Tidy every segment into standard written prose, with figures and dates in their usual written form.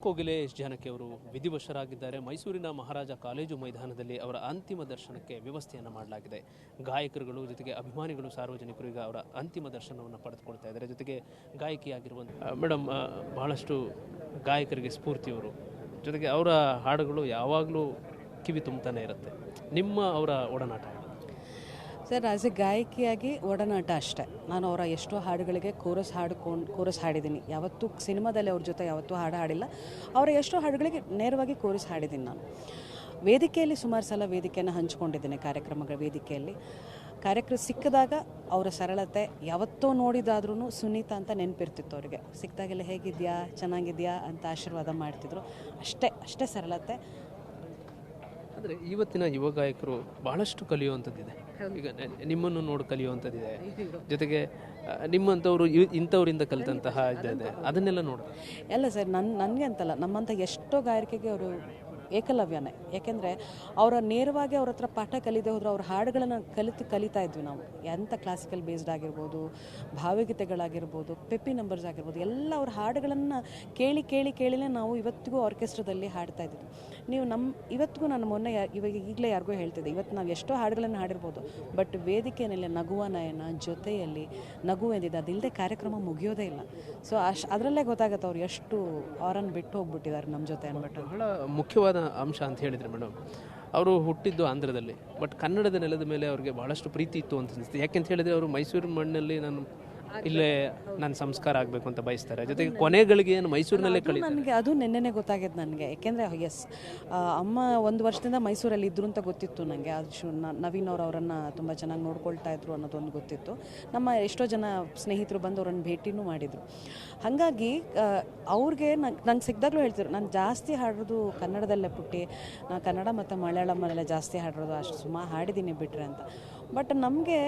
ಕೋಗಿಲೆ ಎಸ್ ಜಾನಕಿ ಅವರು ವಿಧಿವಶರಾಗಿದ್ದಾರೆ. ಮೈಸೂರಿನ ಮಹಾರಾಜ ಕಾಲೇಜು ಮೈದಾನದಲ್ಲಿ ಅವರ ಅಂತಿಮ ದರ್ಶನಕ್ಕೆ ವ್ಯವಸ್ಥೆಯನ್ನು ಮಾಡಲಾಗಿದೆ. ಗಾಯಕರುಗಳು ಜೊತೆಗೆ ಅಭಿಮಾನಿಗಳು, ಸಾರ್ವಜನಿಕರು ಈಗ ಅವರ ಅಂತಿಮ ದರ್ಶನವನ್ನು ಪಡೆದುಕೊಳ್ತಾ ಇದ್ದಾರೆ. ಜೊತೆಗೆ ಗಾಯಕಿಯಾಗಿರುವಂಥ ಮೇಡಮ್ ಬಹಳಷ್ಟು ಗಾಯಕರಿಗೆ ಸ್ಫೂರ್ತಿಯವರು, ಜೊತೆಗೆ ಅವರ ಹಾಡುಗಳು ಯಾವಾಗಲೂ ಕಿವಿ ತುಂಬತಾನೆ ಇರುತ್ತೆ. ನಿಮ್ಮ ಅವರ ಒಡನಾಟ ಸರ್, ಆ್ಯಸ್ ಎ ಗಾಯಕಿಯಾಗಿ ಒಡನಾಟ ಅಷ್ಟೇ. ನಾನು ಅವರ ಎಷ್ಟೋ ಹಾಡುಗಳಿಗೆ ಕೋರಸ್ ಹಾಡಿದ್ದೀನಿ. ಯಾವತ್ತೂ ಸಿನಿಮಾದಲ್ಲಿ ಅವ್ರ ಜೊತೆ ಯಾವತ್ತೂ ಹಾಡಿಲ್ಲ. ಅವರ ಎಷ್ಟೋ ಹಾಡುಗಳಿಗೆ ನೇರವಾಗಿ ಕೋರಸ್ ಹಾಡಿದ್ದೀನಿ. ನಾನು ವೇದಿಕೆಯಲ್ಲಿ ಸುಮಾರು ಸಲ ವೇದಿಕೆಯನ್ನು ಹಂಚ್ಕೊಂಡಿದ್ದೀನಿ. ಕಾರ್ಯಕ್ರಮಗಳ ವೇದಿಕೆಯಲ್ಲಿ ಕಾರ್ಯಕ್ರಮ ಸಿಕ್ಕಿದಾಗ ಅವರ ಸರಳತೆ ಯಾವತ್ತೋ ನೋಡಿದಾದ್ರೂ ಸುನೀತಾ ಅಂತ ನೆನಪಿರ್ತಿತ್ತು. ಅವರಿಗೆ ಸಿಕ್ಕಿದಾಗೆಲ್ಲ ಹೇಗಿದೆಯಾ, ಚೆನ್ನಾಗಿದೆಯಾ ಅಂತ ಆಶೀರ್ವಾದ ಮಾಡ್ತಿದ್ರು. ಅಷ್ಟೇ ಸರಳತೆ. ಅಂದರೆ ಇವತ್ತಿನ ಯುವ ಗಾಯಕರು ಬಹಳಷ್ಟು ಕಲಿಯುವಂಥದ್ದಿದೆ. ಈಗ ನಿಮ್ಮನ್ನು ನೋಡಿ ಕಲಿಯುವಂಥದ್ದಿದೆ, ಜೊತೆಗೆ ನಿಮ್ಮಂಥವ್ರು ಇಂಥವರಿಂದ ಕಲಿತಂತಹ ಇದೆ, ಅದನ್ನೆಲ್ಲ ನೋಡಿ ಎಲ್ಲ ಸರ್. ನನಗೆ ಅಂತಲ್ಲ, ನಮ್ಮಂಥ ಎಷ್ಟೋ ಗಾಯಕಿಗೆ ಅವರು ಏಕಲವ್ಯನೇ. ಯಾಕೆಂದರೆ ಅವರ ನೇರವಾಗಿ ಅವ್ರ ಹತ್ರ ಪಾಠ ಕಲಿದೆ ಹೋದ್ರೆ ಅವ್ರ ಹಾಡುಗಳನ್ನು ಕಲಿತಾ ಇದ್ವಿ ನಾವು. ಎಂಥ ಕ್ಲಾಸಿಕಲ್ ಬೇಸ್ಡ್ ಆಗಿರ್ಬೋದು, ಭಾವಗೀತೆಗಳಾಗಿರ್ಬೋದು, ಪೆಪ್ಪಿ ನಂಬರ್ಸ್ ಆಗಿರ್ಬೋದು, ಎಲ್ಲ ಅವ್ರ ಹಾಡುಗಳನ್ನು ಕೇಳಿನೇ ನಾವು ಇವತ್ತಿಗೂ ಆರ್ಕೆಸ್ಟ್ರಾದಲ್ಲಿ ಹಾಡ್ತಾ ಇದ್ವಿ. ನೀವು ಇವತ್ತಿಗೂ ನಾನು ಮೊನ್ನೆ ಈಗಲೇ ಯಾರಿಗೂ ಹೇಳ್ತಿದ್ದೆ, ಇವತ್ತು ನಾವು ಎಷ್ಟೋ ಹಾಡುಗಳನ್ನು ಹಾಡಿರ್ಬೋದು, ಬಟ್ ವೇದಿಕೆಯಲ್ಲಿ ನಗುವ ನಯನ ಜೊತೆಯಲ್ಲಿ ನಗು ಎಂದಿದೆ, ಅದಿಲ್ಲದೆ ಕಾರ್ಯಕ್ರಮ ಮುಗಿಯೋದೇ ಇಲ್ಲ. ಸೊ ಅದರಲ್ಲೇ ಗೊತ್ತಾಗುತ್ತೆ ಅವ್ರು ಎಷ್ಟು ಅವರನ್ನು ಬಿಟ್ಟು ಹೋಗ್ಬಿಟ್ಟಿದ್ದಾರೆ ನಮ್ಮ ಜೊತೆ ಅಂದ್ಬಿಟ್ಟು. ಬಹಳ ಮುಖ್ಯವಾದ ಅಂಶ ಅಂತ ಹೇಳಿದರೆ ಮೇಡಮ್, ಅವರು ಹುಟ್ಟಿದ್ದು ಆಂಧ್ರದಲ್ಲಿ, ಬಟ್ ಕನ್ನಡದ ನೆಲದ ಮೇಲೆ ಅವ್ರಿಗೆ ಬಹಳಷ್ಟು ಪ್ರೀತಿ ಇತ್ತು ಅಂತ ಅನಿಸುತ್ತೆ. ಯಾಕೆಂತ ಹೇಳಿದರೆ ಅವರು ಮೈಸೂರು ಮಣ್ಣಲ್ಲಿ ಇಲ್ಲೇ ನನ್ನ ಸಂಸ್ಕಾರ ಆಗಬೇಕು ಅಂತ ಬಯಸ್ತಾರೆ. ಜೊತೆಗೆ ಕೊನೆಗಳಿಗೆ ಮೈಸೂರಿನಲ್ಲೇ ನನಗೆ ಅದು ನೆನ್ನೆನೇ ಗೊತ್ತಾಗಿದ್ದು ನನಗೆ. ಯಾಕೆಂದರೆ ಅಮ್ಮ ಒಂದು ವರ್ಷದಿಂದ ಮೈಸೂರಲ್ಲಿ ಇದ್ರು ಅಂತ ಗೊತ್ತಿತ್ತು ನನಗೆ. ಅದು ನವೀನ್ ಅವರನ್ನು ತುಂಬ ಚೆನ್ನಾಗಿ ನೋಡ್ಕೊಳ್ತಾ ಇದ್ರು ಅನ್ನೋದೊಂದು ಗೊತ್ತಿತ್ತು. ನಮ್ಮ ಎಷ್ಟೋ ಜನ ಸ್ನೇಹಿತರು ಬಂದು ಅವ್ರನ್ನ ಭೇಟಿನೂ ಮಾಡಿದರು. ಹಾಗಾಗಿ ಅವ್ರಿಗೆ ನಂಗೆ ಸಿಕ್ಕಿದಾಗಲೂ ಹೇಳ್ತಿದ್ರು, ನಾನು ಜಾಸ್ತಿ ಹಾಡೋದು ಕನ್ನಡದಲ್ಲೇ ಪುಟ್ಟಿ, ನಾನು ಕನ್ನಡ ಮತ್ತು ಮಲಯಾಳಮಲ್ಲೆಲ್ಲ ಜಾಸ್ತಿ ಹಾಡಿರೋದು, ಅಷ್ಟು ಸುಮಾರು ಹಾಡಿದ್ದೀನಿ ಬಿಟ್ಟರೆ ಅಂತ. ಬಟ್ ನಮಗೆ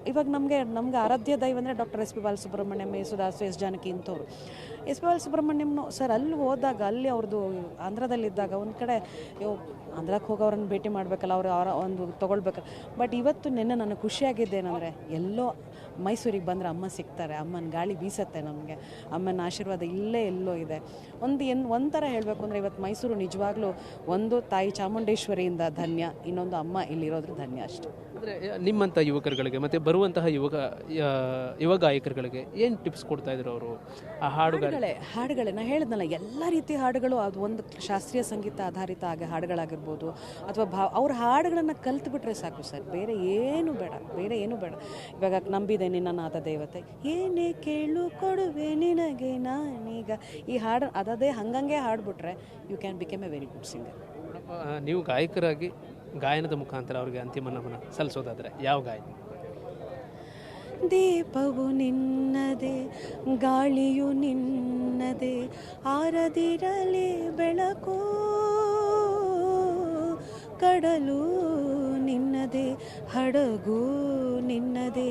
ಇವಾಗ ನಮಗೆ ಆರಾಧ್ಯ ದೈವ ಅಂದರೆ doctor S P Balasubrahmanyam, Yesudas, S Janaki ಇಂಥವ್ರು. ಎಸ್ ಪಿ ಬಾಲಸುಬ್ರಹ್ಮಣ್ಯಂನು ಸರ್ ಅಲ್ಲಿ ಹೋದಾಗ, ಅಲ್ಲಿ ಅವ್ರದ್ದು ಆಂಧ್ರದಲ್ಲಿದ್ದಾಗ ಒಂದು ಕಡೆ ಆಂಧ್ರಕ್ಕೆ ಹೋಗೋರನ್ನ ಭೇಟಿ ಮಾಡಬೇಕಲ್ಲ, ಅವರ ಒಂದು ತೊಗೊಳ್ಬೇಕಲ್ಲ. ಬಟ್ ಇವತ್ತು ನಿನ್ನೆ ನನಗೆ ಖುಷಿಯಾಗಿದ್ದೇನೆಂದರೆ, ಎಲ್ಲೋ ಮೈಸೂರಿಗೆ ಬಂದರೆ ಅಮ್ಮ ಸಿಗ್ತಾರೆ, ಅಮ್ಮನ ಗಾಳಿ ಬೀಸತ್ತೆ ನಮಗೆ, ಅಮ್ಮನ ಆಶೀರ್ವಾದ ಇಲ್ಲೇ ಎಲ್ಲೋ ಇದೆ. ಒಂಥರ ಹೇಳಬೇಕು ಅಂದರೆ ಇವತ್ತು ಮೈಸೂರು ನಿಜವಾಗ್ಲೂ ಒಂದು ತಾಯಿ ಚಾಮುಂಡೇಶ್ವರಿಯಿಂದ ಧನ್ಯ, ಇನ್ನೊಂದು ಅಮ್ಮ ಇಲ್ಲಿರೋದ್ರ ಧನ್ಯ ಅಷ್ಟೇ. ಅಂದರೆ ನಿಮ್ಮಂಥ ಯುವಕರುಗಳಿಗೆ ಮತ್ತು ಬರುವಂತಹ ಯುವ ಗಾಯಕರುಗಳಿಗೆ ಏನು ಟಿಪ್ಸ್ ಕೊಡ್ತಾ ಇದ್ರು ಅವರು? ಆ ಹಾಡುಗಳೇ ನಾನು ಹೇಳಿದ್ನಲ್ಲ, ಎಲ್ಲ ರೀತಿಯ ಹಾಡುಗಳು, ಅದು ಒಂದು ಶಾಸ್ತ್ರೀಯ ಸಂಗೀತ ಆಧಾರಿತ ಹಾಡುಗಳಾಗಿರ್ಬೋದು, ಅಥವಾ ಅವ್ರ ಹಾಡುಗಳನ್ನು ಕಲ್ತ್ಬಿಟ್ರೆ ಸಾಕು ಸರ್, ಬೇರೆ ಏನು ಬೇಡ. ಇವಾಗ ನಂಬಿದೆ ನಿನ್ನ ನಾದ ದೇವತೆ, ಏನೇ ಕೇಳು ಕೊಡುವೆ ನಿನಗೆ ನಾನೀಗ, ಈ ಹಾಡು ಅದೇ ಹಂಗಂಗೆ ಹಾಡ್ಬಿಟ್ರೆ you can become a very good singer. ನೀವು ಗಾಯಕರಾಗಿ ಗಾಯನದ ಮುಖಾಂತರ ಅವರಿಗೆ ಅಂತಿಮ ನಮನ ಸಲ್ಲಿಸೋದಾದರೆ ಯಾವ ಗಾಯನ? ದೀಪವು ನಿನ್ನದೇ, ಗಾಳಿಯು ನಿನ್ನದೇ, ಆರದಿರಲಿ ಬೆಳಕು, ಕಡಲು ನಿನ್ನದೇ, ಹಡಗು ನಿನ್ನದೇ,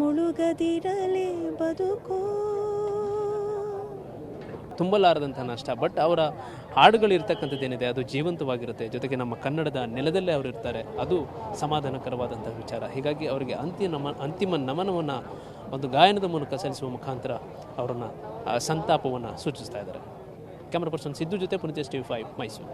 ಮುಳುಗದಿರಲಿ ಬದುಕು. ತುಂಬಲಾರದಂಥ ನಷ್ಟ, ಬಟ್ ಅವರ ಹಾಡುಗಳಿರ್ತಕ್ಕಂಥದ್ದೇನಿದೆ ಅದು ಜೀವಂತವಾಗಿರುತ್ತೆ. ಜೊತೆಗೆ ನಮ್ಮ ಕನ್ನಡದ ನೆಲದಲ್ಲೇ ಅವರು ಇರ್ತಾರೆ, ಅದು ಸಮಾಧಾನಕರವಾದಂಥ ವಿಚಾರ. ಹೀಗಾಗಿ ಅವರಿಗೆ ಅಂತಿಮ ನಮನವನ್ನು ಒಂದು ಗಾಯನದ ಮೂಲಕ ಸಲ್ಲಿಸುವ ಮುಖಾಂತರ ಅವರನ್ನು ಸಂತಾಪವನ್ನು ಸೂಚಿಸ್ತಾ ಇದ್ದಾರೆ. ಕ್ಯಾಮರಾ ಪರ್ಸನ್ ಸಿದ್ದು ಜೊತೆ ಪುನೀತ್, TV5 ಮೈಸೂರು.